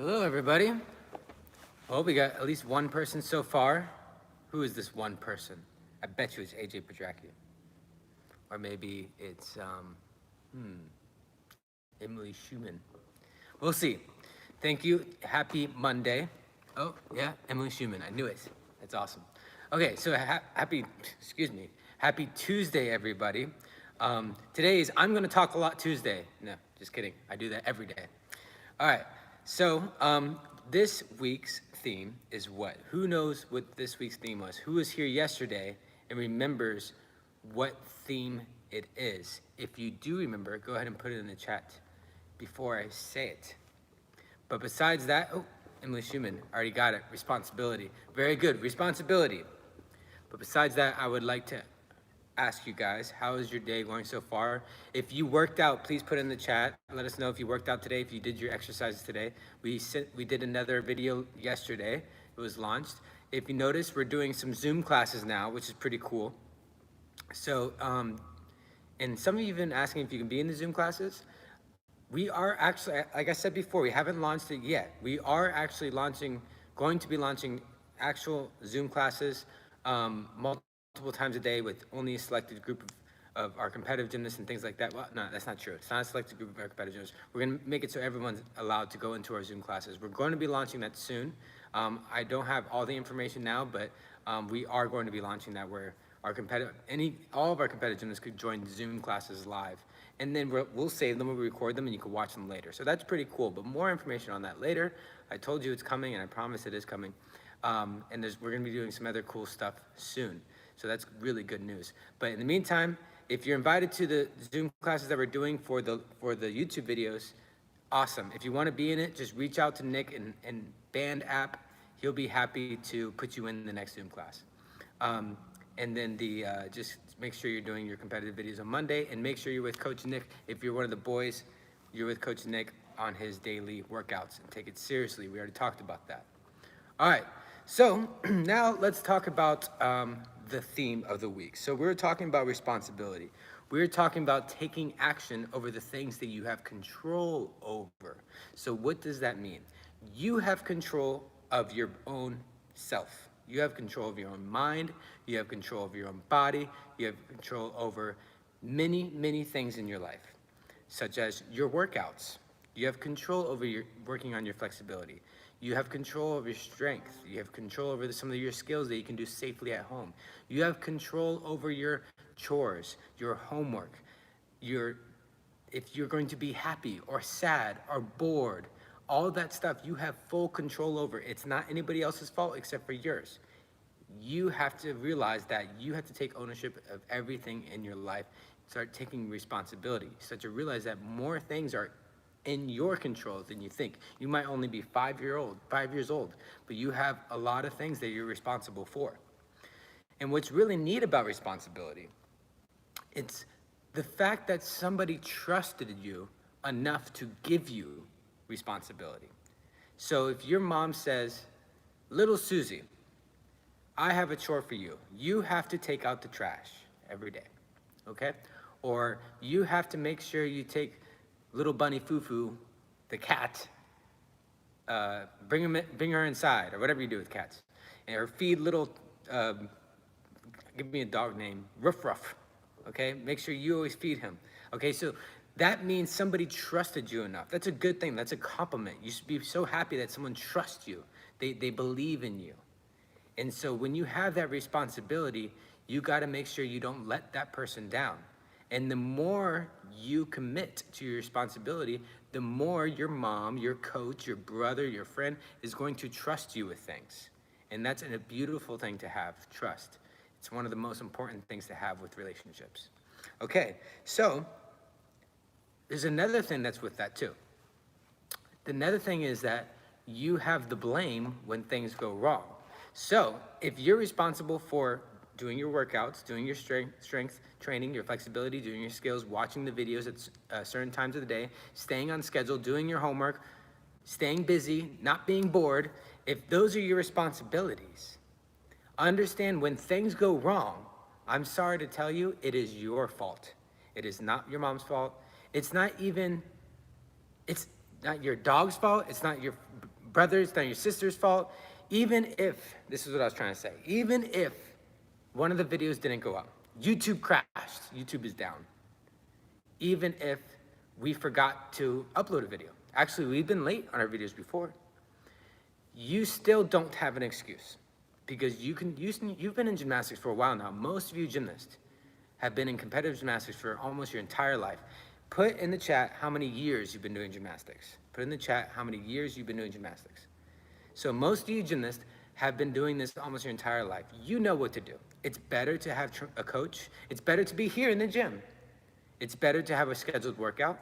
Hello, everybody. Well, we got at least one person so far. Who is this one person? I bet you it's AJ Pedracky. Or maybe it's Emily Schumann. We'll see. Thank you. Happy Monday. Oh, yeah, Emily Schumann. I knew it. That's awesome. Okay, so happy Tuesday, everybody. Today is I'm going to talk a lot Tuesday. No, just kidding. I do that every day. All right, so this week's theme is what? Who knows what this week's theme was? Who was here yesterday and remembers what theme it is? If you do remember, go ahead and put it in the chat before I say it. But besides that, oh, Emily Schumann, already got it, responsibility. Very good, responsibility. But besides that, I would like to ask you guys, how is your day going so far? If you worked out, please put in the chat. Let us know if you worked out today, if you did your exercises today. We did another video yesterday. It was launched. If you notice, we're doing some Zoom classes now, which is pretty cool. So, and some of you have been asking if you can be in the Zoom classes. We are actually, like I said before, we haven't launched it yet. We are actually going to be launching actual Zoom classes multiple times a day with only a selected group of our competitive gymnasts and things like that. Well, no, that's not true. It's not a selected group of our competitive gymnasts. We're gonna make it so everyone's allowed to go into our Zoom classes. We're going to be launching that soon. I don't have all the information now, but we are going to be launching that where all of our competitive gymnasts could join Zoom classes live. And then we'll save them, we'll record them, and you can watch them later. So that's pretty cool, but more information on that later. I told you it's coming, and I promise it is coming. And we're gonna be doing some other cool stuff soon. So that's really good news. But in the meantime, if you're invited to the Zoom classes that we're doing for the YouTube videos, awesome. If you wanna be in it, just reach out to Nick and Band app. He'll be happy to put you in the next Zoom class. And then just make sure you're doing your competitive videos on Monday, and make sure you're with Coach Nick. If you're one of the boys, you're with Coach Nick on his daily workouts, and take it seriously. We already talked about that. All right, so now let's talk about the theme of the week. So we're talking about responsibility. We're talking about taking action over the things that you have control over. So what does that mean? You have control of your own self. You have control of your own mind, you have control of your own body, you have control over many, many things in your life, such as your workouts. You have control over working on your flexibility. You have control over your strength. You have control over some of your skills that you can do safely at home. You have control over your chores, your homework, if you're going to be happy or sad or bored. All that stuff you have full control over. It's not anybody else's fault except for yours. You have to realize that you have to take ownership of everything in your life. Start taking responsibility. Start to realize that more things are in your control than you think. You might only be 5 years old, but you have a lot of things that you're responsible for. And what's really neat about responsibility, it's the fact that somebody trusted you enough to give you responsibility. So if your mom says, little Susie, I have a chore for you. You have to take out the trash every day, okay? Or you have to make sure you take little bunny Fufu, the cat, bring her inside, or whatever you do with cats. Or feed little, give me a dog name, Ruff Ruff, okay? Make sure you always feed him. Okay, so that means somebody trusted you enough. That's a good thing. That's a compliment. You should be so happy that someone trusts you. They believe in you. And so when you have that responsibility, you got to make sure you don't let that person down. And the more you commit to your responsibility, the more your mom, your coach, your brother, your friend is going to trust you with things. And that's a beautiful thing to have, trust. It's one of the most important things to have with relationships. Okay, so there's another thing that's with that too. Another thing is that you have the blame when things go wrong. So if you're responsible for doing your workouts, doing your strength training, your flexibility, doing your skills, watching the videos at certain times of the day, staying on schedule, doing your homework, staying busy, not being bored, if those are your responsibilities, understand when things go wrong, I'm sorry to tell you, it is your fault. It is not your mom's fault. It's not your dog's fault. It's not your brother, it's not your sister's fault. Even if, this is what I was trying to say, even if one of the videos didn't go up, YouTube crashed, YouTube is down. Even if we forgot to upload a video. Actually, we've been late on our videos before. You still don't have an excuse because you've been in gymnastics for a while now. Most of you gymnasts have been in competitive gymnastics for almost your entire life. Put in the chat how many years you've been doing gymnastics. Put in the chat how many years you've been doing gymnastics. So most of you gymnasts have been doing this almost your entire life. You know what to do. It's better to have a coach. It's better to be here in the gym. It's better to have a scheduled workout.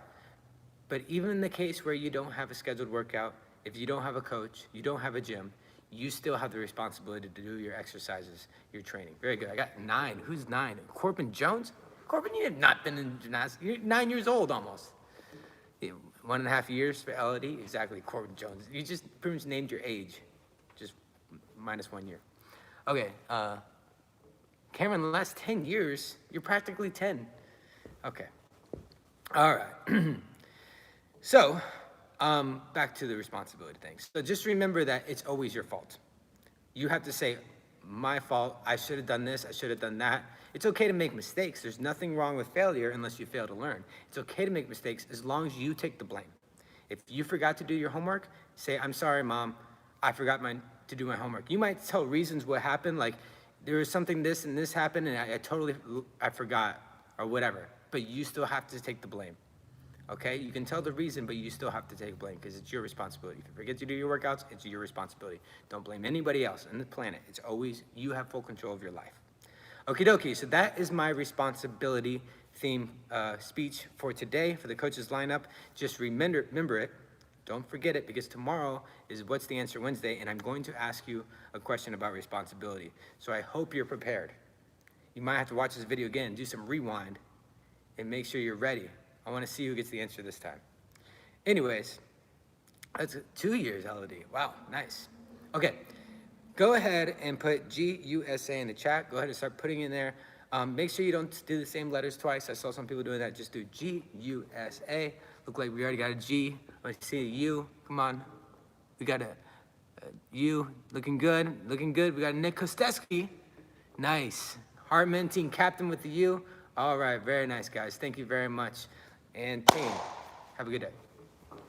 But even in the case where you don't have a scheduled workout, if you don't have a coach, you don't have a gym, you still have the responsibility to do your exercises, your training. Very good. I got 9. Who's 9? Corbin Jones? Corbin, you have not been in gymnastics. You're 9 years old almost. 1.5 years for Elodie. Exactly, Corbin Jones. You just pretty much named your age. Just minus 1 year. Okay, Cameron, the last 10 years, you're practically 10. Okay. All right. So, back to the responsibility thing. So just remember that it's always your fault. You have to say, my fault, I should have done this, I should have done that. It's okay to make mistakes. There's nothing wrong with failure unless you fail to learn. It's okay to make mistakes as long as you take the blame. If you forgot to do your homework, say, I'm sorry, Mom, I forgot to do my homework. You might tell reasons what happened, like there was something this and this happened and I forgot or whatever, but you still have to take the blame. Okay, you can tell the reason, but you still have to take blame because it's your responsibility. If you forget to do your workouts, it's your responsibility. Don't blame anybody else on the planet. It's always, you have full control of your life. Okie dokie, so that is my responsibility theme speech for today for the coaches lineup. Just remember it, don't forget it, because tomorrow is What's the Answer Wednesday, and I'm going to ask you a question about responsibility. So I hope you're prepared. You might have to watch this video again, do some rewind, and make sure you're ready. I want to see who gets the answer this time. Anyways, that's 2 years, Elodie. Wow, nice. Okay, go ahead and put GUSA in the chat. Go ahead and start putting it in there. Make sure you don't do the same letters twice. I saw some people doing that. Just do GUSA. Look like we already got a G. I see a U. Come on. We got a U. Looking good. Looking good. We got Nick Kosteski. Nice. Hartman, team captain with the U. All right, very nice, guys. Thank you very much. And team, have a good day.